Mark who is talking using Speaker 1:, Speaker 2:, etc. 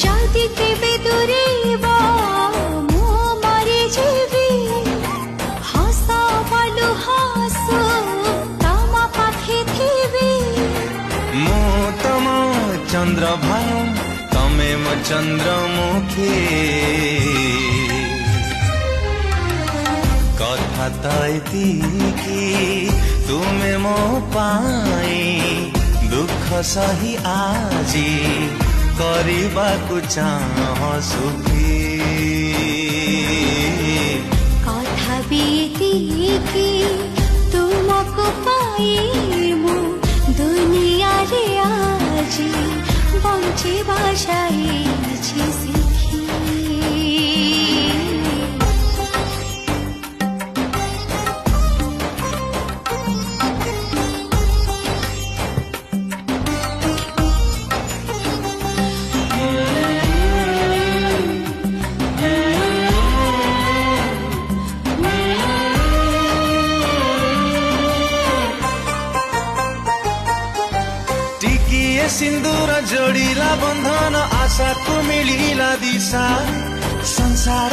Speaker 1: जदि केबे दूरेबा मु मरि जीवी हसा बालु हासु तम पाखे थिबी
Speaker 2: मु तम चंद्र भानु तमे मो चंद्रमुखी कथा तैतिकी तुमे मो पाई दुख सही आजी କରିବାକୁ चाह सुखी
Speaker 1: कथा बीतिकी तुमको पाई मु दुनिया रे आजी बंचिबा जाइछि सिखी
Speaker 2: टिकिए सिंदूर जोड़िला बंधन आशा को मिलिला दिशा संसार